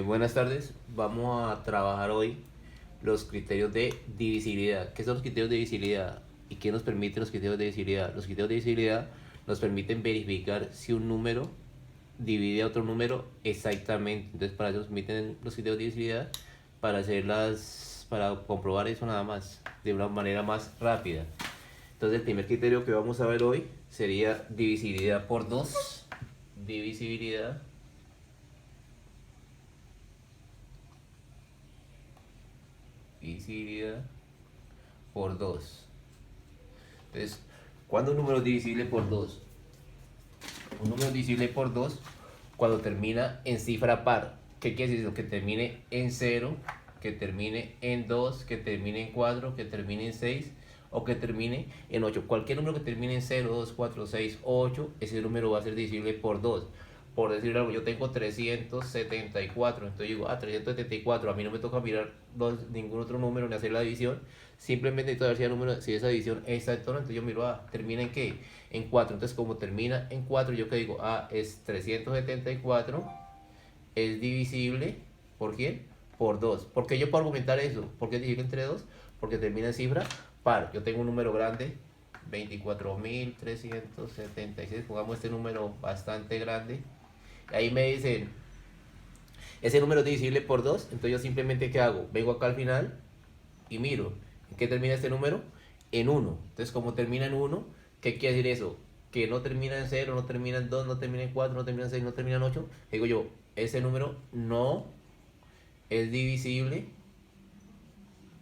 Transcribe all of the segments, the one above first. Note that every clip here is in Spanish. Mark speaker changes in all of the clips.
Speaker 1: Buenas tardes, vamos a trabajar hoy los criterios de divisibilidad. ¿Qué son los criterios de divisibilidad? ¿Y qué nos permiten los criterios de divisibilidad? Los criterios de divisibilidad nos permiten verificar si un número divide a otro número exactamente. Entonces, para eso nos permiten los criterios de divisibilidad para comprobar eso nada más, de una manera más rápida. Entonces, el primer criterio que vamos a ver hoy sería divisibilidad por 2. Divisibilidad divisibilidad por 2. Entonces, ¿cuándo un número es divisible por 2? Un número es divisible por 2 cuando termina en cifra par. ¿Qué quiere decir eso? Que termine en 0, que termine en 2, que termine en 4, que termine en 6 o que termine en 8. Cualquier número que termine en 0, 2, 4, 6 o 8, ese número va a ser divisible por 2. Por decir algo, yo tengo 374, entonces digo, 374, a mí no me toca mirar ningún otro número ni hacer la división, simplemente necesito ver si esa división es exacta, entonces yo miro, ¿termina en qué? En 4, entonces como termina en 4, yo que digo, es 374, es divisible, ¿por quién? Por 2. ¿Por qué yo puedo argumentar eso? ¿Por qué es divisible entre 2? Porque termina en cifra par, yo tengo un número grande, 24.376, pongamos este número bastante grande. Ahí me dicen, ese número es divisible por 2, entonces yo simplemente ¿qué hago? Vengo acá al final y miro. ¿En qué termina este número? En 1. Entonces como termina en 1, ¿qué quiere decir eso? Que no termina en 0, no termina en 2, no termina en 4, no termina en 6, no termina en 8. Digo yo, ese número no es divisible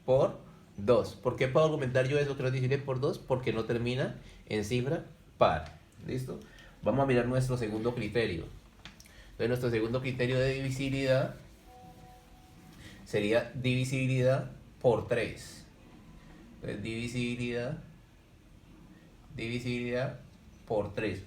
Speaker 1: por 2. ¿Por qué puedo argumentar yo eso que no es divisible por 2? Porque no termina en cifra par. ¿Listo? Vamos a mirar nuestro segundo criterio. Entonces nuestro segundo criterio de divisibilidad sería divisibilidad por 3. Entonces divisibilidad por 3.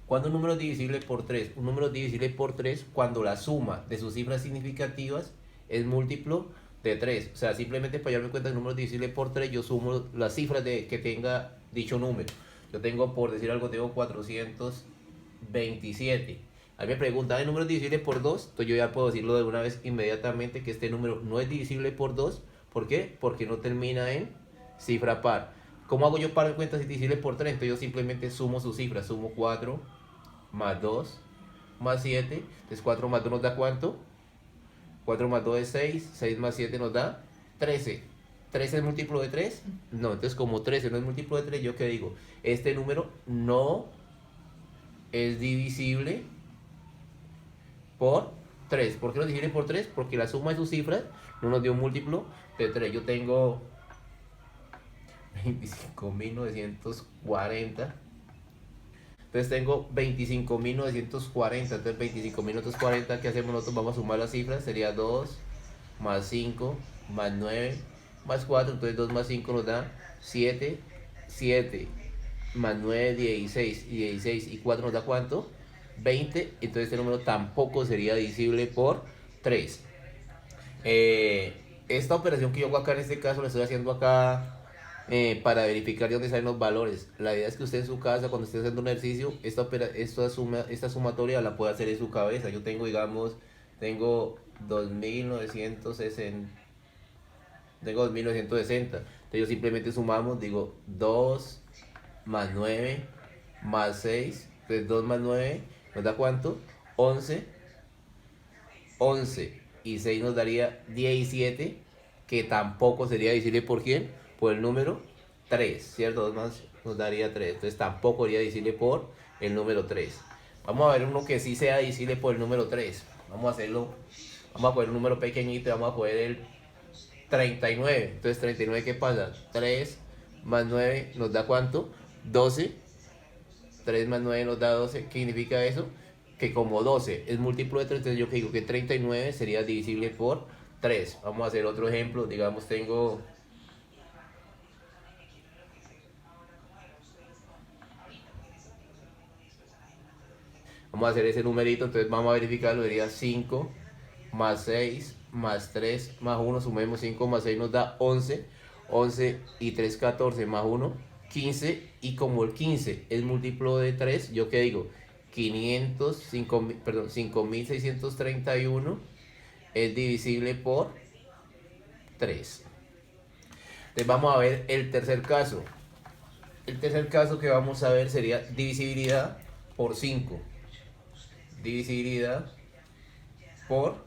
Speaker 1: ¿Cuándo un número es divisible por 3? Un número es divisible por 3 cuando la suma de sus cifras significativas es múltiplo de 3. O sea, simplemente para darme cuenta que un número es divisible por 3, yo sumo las cifras que tenga dicho número. Yo tengo, por decir algo, tengo 427. A mí me preguntan, ¿el número es divisible por 2? Entonces yo ya puedo decirlo de una vez inmediatamente que este número no es divisible por 2. ¿Por qué? Porque no termina en cifra par. ¿Cómo hago yo para dar cuenta si es divisible por 3? Entonces yo simplemente sumo sus cifras. Sumo 4 más 2 más 7. Entonces 4 más 2 nos da ¿cuánto? 4 más 2 es 6. 6 más 7 nos da 13. ¿13 es múltiplo de 3? No, entonces como 13 no es múltiplo de 3, ¿yo qué digo? Este número no es divisible por 3. ¿Por qué no es divisible por 3? Porque la suma de sus cifras no nos dio un múltiplo de 3. Yo tengo 25.940. Entonces tengo 25.940. Entonces 25.940, ¿qué hacemos nosotros? Vamos a sumar las cifras. Sería 2 más 5 más 9 más 4. Entonces 2 más 5 nos da 7. 7 más 9, 16. Y 16 y 4 nos da ¿cuánto? 20. Entonces este número tampoco sería divisible por 3. Esta operación que yo hago acá en este caso la estoy haciendo acá para verificar de dónde salen los valores. La idea es que usted en su casa, cuando esté haciendo un ejercicio, esta sumatoria la puede hacer en su cabeza. Yo tengo, digamos, tengo 2.960. Tengo 2.960. Entonces yo simplemente sumamos, digo 2 más 9 más 6. Entonces 2 más 9 nos da ¿cuánto? 11. 11 y 6 nos daría 17, que tampoco sería divisible por quién, por el número 3, ¿cierto? 2 más nos daría 3, entonces tampoco sería divisible por el número 3. Vamos a ver uno que sí sea divisible por el número 3. Vamos a hacerlo, vamos a poner un número pequeñito y vamos a poner el 39. Entonces 39, ¿qué pasa? 3 más 9 nos da ¿cuánto? 12. 3 más 9 nos da 12. ¿Qué significa eso? Que como 12 es múltiplo de 3, entonces yo que digo que 39 sería divisible por 3. Vamos a hacer otro ejemplo. Digamos, vamos a hacer ese numerito, entonces vamos a verificarlo. Sería 5 más 6 más 3 más 1. Sumemos 5 más 6 nos da 11. 11 y 3, 14 más 1, 15. Y como el 15 es múltiplo de 3, yo que digo 500, 5, perdón, 5.631 es divisible por 3. Entonces vamos a ver el tercer caso. El tercer caso que vamos a ver sería divisibilidad por 5. Divisibilidad por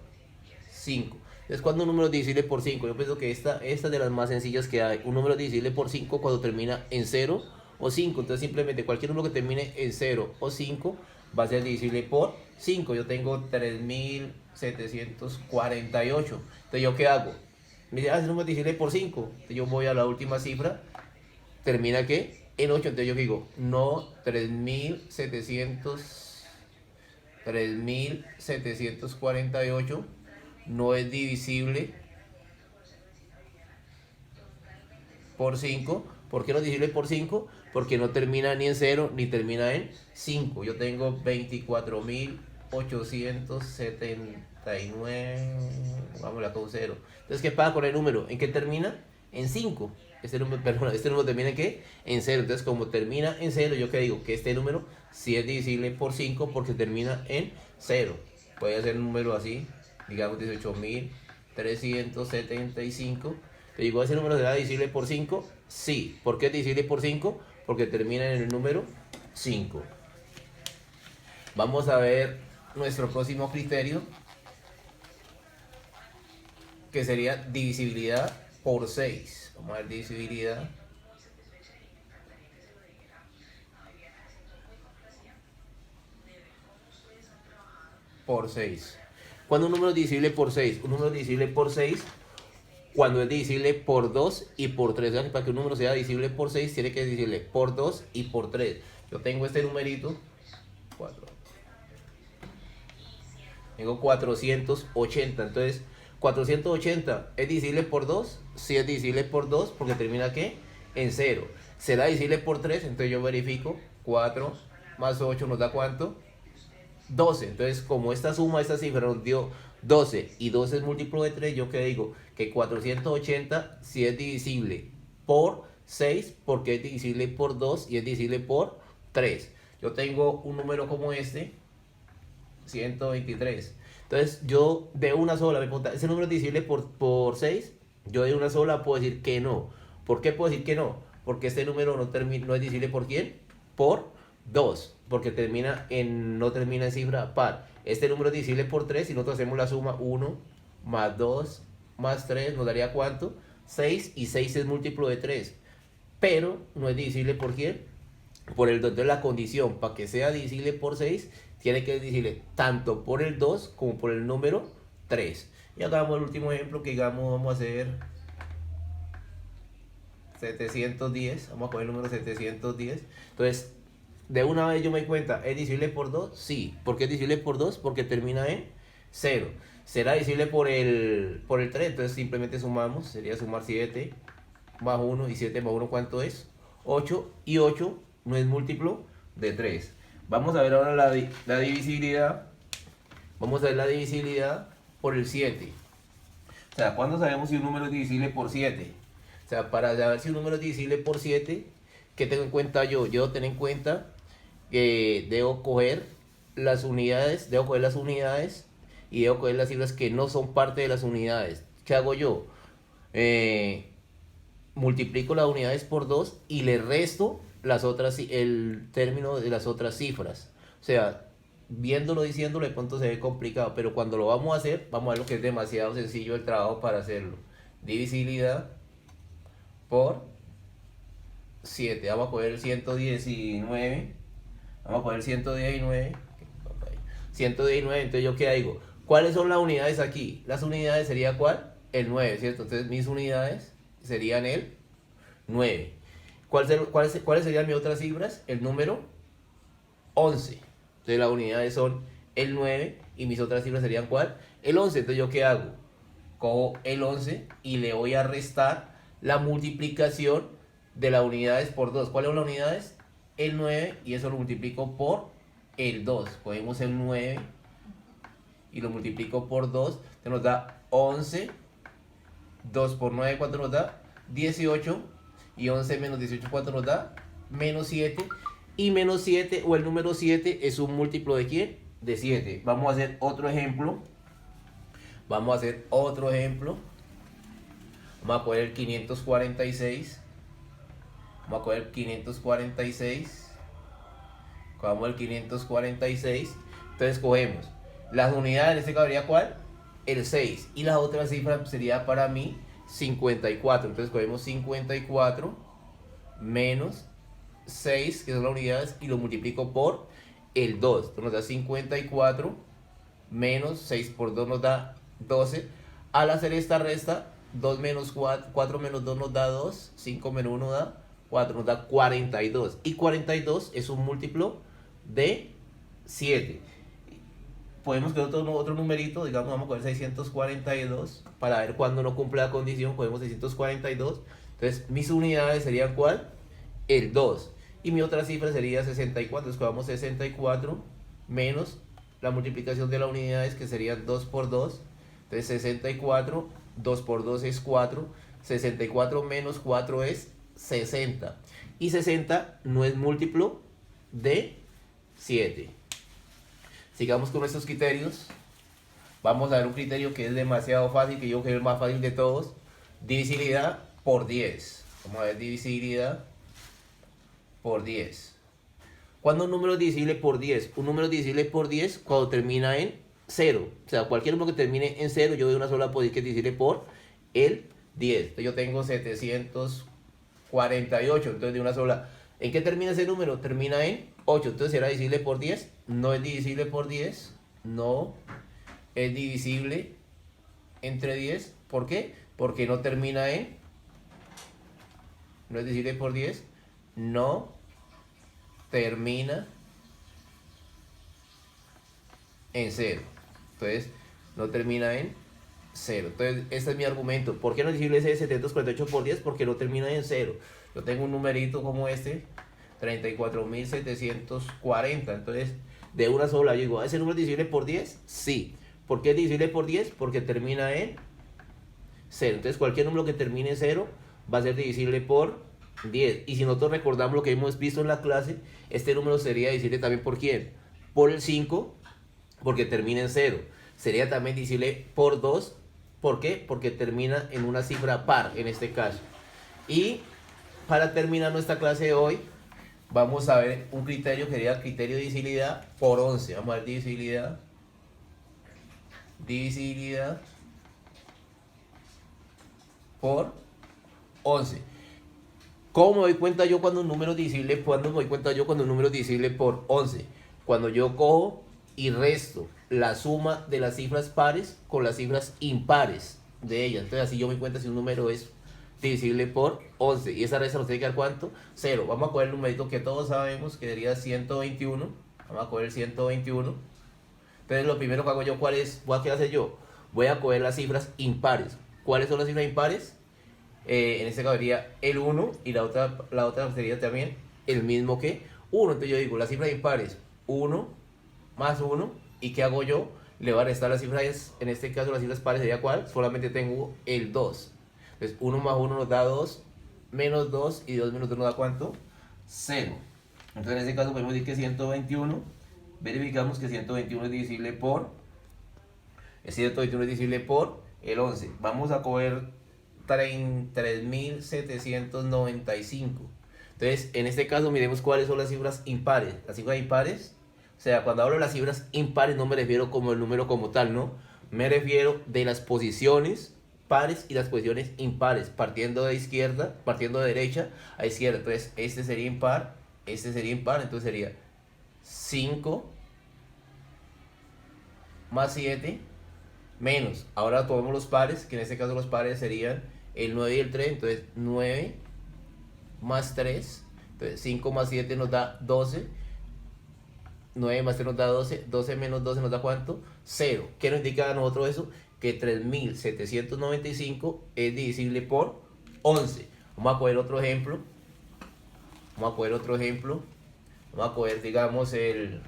Speaker 1: 5. Entonces, cuando un número es divisible por 5, yo pienso que esta es de las más sencillas que hay. Un número divisible por 5 cuando termina en 0 o 5. Entonces, simplemente cualquier número que termine en 0 o 5 va a ser divisible por 5. Yo tengo 3748. Entonces, ¿yo qué hago? Me dice, ese número es divisible por 5. Entonces, yo voy a la última cifra. ¿Termina qué? En 8. Entonces, yo digo, no, 3748 no es divisible por 5. ¿Por qué no es divisible por 5? Porque no termina ni en 0 ni termina en 5. Yo tengo 24.879. Vámonos con 0. Entonces, ¿qué pasa con el número? ¿En qué termina? En 5. Este número termina en ¿qué? En 0. Entonces, como termina en 0, yo que digo que este número sí es divisible por 5 porque termina en 0. Puede ser un número así, digamos 18.375. Te digo, ¿ese número será divisible por 5? Sí. ¿Por qué es divisible por 5? Porque termina en el número 5. Vamos a ver nuestro próximo criterio, que sería divisibilidad por 6. Vamos a ver divisibilidad por 6. ¿Cuándo un número es divisible por 6? Un número es divisible por 6 cuando es divisible por 2 y por 3. O sea, que para que un número sea divisible por 6 tiene que ser divisible por 2 y por 3. Yo tengo este numerito 4. Tengo 480. Entonces, 480 es divisible por 2. Sí es divisible por 2 porque termina ¿qué? En 0. ¿Será divisible por 3? Entonces yo verifico. 4 más 8 nos da ¿cuánto? 12. Entonces, como esta suma, esta cifra nos dio 12 y 12 es múltiplo de 3, yo que digo que 480 sí es divisible por 6 porque es divisible por 2 y es divisible por 3. Yo tengo un número como este, 123. Entonces, yo de una sola me pregunta, ¿ese número es divisible por 6? Yo de una sola puedo decir que no. ¿Por qué puedo decir que no? Porque este número no es divisible por ¿quién? Por 2, porque no termina en cifra par. Este número es divisible por 3 y nosotros hacemos la suma 1 más 2 más 3 nos daría ¿cuánto? 6, y 6 es múltiplo de 3. Pero no es divisible por ¿quién? Por el 2. Entonces la condición para que sea divisible por 6 tiene que ser divisible tanto por el 2 como por el número 3. Y hagamos el último ejemplo, que digamos vamos a hacer 710. Vamos a poner el número 710. Entonces, de una vez yo me doy cuenta, ¿es divisible por 2? Sí. ¿Por qué es divisible por 2? Porque termina en 0. ¿Será divisible por el 3? Entonces simplemente sumamos. Sería sumar 7 más 1. ¿Y 7 más 1 cuánto es? 8. Y 8 no es múltiplo de 3. Vamos a ver ahora la divisibilidad. Vamos a ver la divisibilidad por el 7. O sea, ¿cuándo sabemos si un número es divisible por 7? O sea, para saber si un número es divisible por 7, ¿qué tengo en cuenta yo? Yo tengo en cuenta que debo coger las unidades y debo coger las cifras que no son parte de las unidades. ¿Qué hago yo? Multiplico las unidades por 2 y le resto el término de las otras cifras. O sea, viéndolo, diciéndolo, de pronto se ve complicado, pero cuando lo vamos a hacer, vamos a ver lo que es demasiado sencillo el trabajo para hacerlo. Divisibilidad por 7. Vamos a poner el 119. Vamos a poner 119. 119. Entonces, ¿yo qué digo? ¿Cuáles son las unidades aquí? Las unidades sería ¿cuál? El 9, ¿cierto? Entonces, mis unidades serían el 9. ¿Cuáles serían mis otras cifras? El número 11. Entonces, las unidades son el 9 y mis otras cifras serían ¿cuál? El 11. Entonces, ¿yo qué hago? Cojo el 11 y le voy a restar la multiplicación de las unidades por 2. ¿Cuáles son las unidades? El 9, y eso lo multiplico por el 2. Cogemos el 9 y lo multiplico por 2. Te nos da 11. 2 por 9, ¿cuánto nos da? 18. Y 11 menos 18, ¿cuánto nos da? Menos 7. Y menos 7, o el número 7, es un múltiplo ¿de quién? De 7. Vamos a hacer otro ejemplo. Vamos a hacer otro ejemplo. Vamos a coger el 546. Vamos a coger el 546. Cogemos el 546. Entonces cogemos las unidades, en este caso sería ¿cuál? El 6. Y la otra cifra sería para mí 54. Entonces cogemos 54 menos 6, que son las unidades, y lo multiplico por el 2. Entonces nos da 54 menos 6 por 2 nos da 12. Al hacer esta resta, 2 menos 4 menos 2 nos da 2, 5 menos 1 da 4, nos da 42. Y 42 es un múltiplo de 7. Podemos coger otro numerito, digamos, vamos a coger 642 para ver cuándo no cumple la condición. Cogemos 642. Entonces, mis unidades serían ¿cuál? El 2. Y mi otra cifra sería 64. Entonces, cogemos 64 menos la multiplicación de las unidades, que serían 2 por 2. Entonces, 64, 2 por 2 es 4. 64 menos 4 es 60. Y 60 no es múltiplo de 7. Sigamos con nuestros criterios. Vamos a ver un criterio que es demasiado fácil, que yo creo que es el más fácil de todos. Divisibilidad por 10. Vamos a ver divisibilidad por 10. ¿Cuándo un número es divisible por 10? Un número es divisible por 10 cuando termina en 0. O sea, cualquier número que termine en 0, yo de una sola puedo decir que es divisible por el 10. Entonces yo tengo 748. Entonces de una sola. ¿En qué termina ese número? Termina en 8. Entonces será divisible por 10. No es divisible por 10. No es divisible entre 10. ¿Por qué? Porque no termina en. No es divisible por 10. No termina en 0. Entonces no termina en 0. Entonces este es mi argumento. ¿Por qué no es divisible ese 748 por 10? Porque no termina en 0. Yo tengo un numerito como este, 34.740. Entonces, de una sola, yo digo, ¿ese número es divisible por 10? Sí. ¿Por qué es divisible por 10? Porque termina en 0. Entonces, cualquier número que termine en 0 va a ser divisible por 10. Y si nosotros recordamos lo que hemos visto en la clase, este número sería divisible también por ¿quién? Por el 5, porque termina en 0. Sería también divisible por 2. ¿Por qué? Porque termina en una cifra par, en este caso. Y para terminar nuestra clase de hoy, vamos a ver un criterio que sería el criterio de divisibilidad por 11. Vamos a ver divisibilidad. Divisibilidad por 11. ¿Cómo me doy cuenta yo cuando un número es divisible? ¿Cuándo me doy cuenta yo cuando un número es divisible por 11? Cuando yo cojo y resto la suma de las cifras pares con las cifras impares de ellas. Entonces así yo me doy cuenta si un número es divisible por 11. Y esa resta nos tiene que dar ¿cuánto? 0. Vamos a coger el numerito que todos sabemos, que sería 121. Vamos a coger el 121. Entonces lo primero que hago yo, ¿cuál es? ¿Qué hacer yo? Voy a coger las cifras impares. ¿Cuáles son las cifras impares? En este caso sería el 1 y la otra sería también el mismo que 1. Entonces yo digo, las cifras impares, 1 más 1. ¿Y qué hago yo? Le voy a restar las cifras, en este caso las cifras pares sería ¿cuál? Solamente tengo el 2. Entonces 1 más 1 nos da 2, menos 2, y 2 menos 2 nos da ¿cuánto? 0. Entonces en este caso podemos decir que 121, verificamos que 121 es divisible por, el 11. Vamos a coger 3.795. Entonces en este caso miremos cuáles son las cifras impares. Las cifras impares, o sea, cuando hablo de las cifras impares no me refiero como el número como tal, ¿no? Me refiero de las posiciones pares y las posiciones impares, partiendo de izquierda, partiendo de derecha a izquierda. Entonces este sería impar, entonces sería 5 más 7 menos, ahora tomamos los pares, que en este caso los pares serían el 9 y el 3, entonces 9 más 3, entonces 5 más 7 nos da 12, 9 más 3 nos da 12, 12 menos 12 nos da ¿cuánto? 0. ¿Qué nos indica a nosotros eso? Que 3.795 es divisible por 11. Vamos a coger otro ejemplo. Vamos a coger, digamos, el...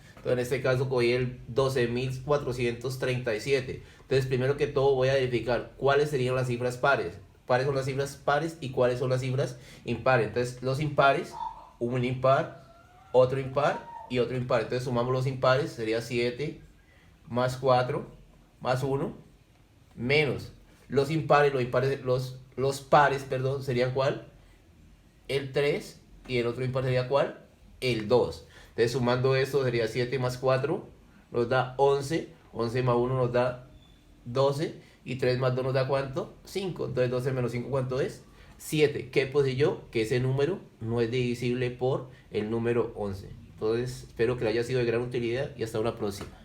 Speaker 1: Entonces en este caso cogí el 12.437. Entonces primero que todo voy a verificar cuáles serían las cifras pares. ¿Cuáles son las cifras pares y cuáles son las cifras impares? Entonces los impares, un impar, otro impar y otro impar. Entonces sumamos los impares, sería 7 más 4 más 1 menos los impares, los pares, perdón, serían ¿cuál? El 3 y el otro impar sería ¿cuál? El 2. Entonces sumando esto sería 7 más 4 nos da 11, 11 más 1 nos da 12 y 3 más 2 nos da ¿cuánto? 5. Entonces 12 menos 5 ¿cuánto es? 7. ¿Qué puse yo? Que ese número no es divisible por el número 11. Entonces espero que le haya sido de gran utilidad y hasta una próxima.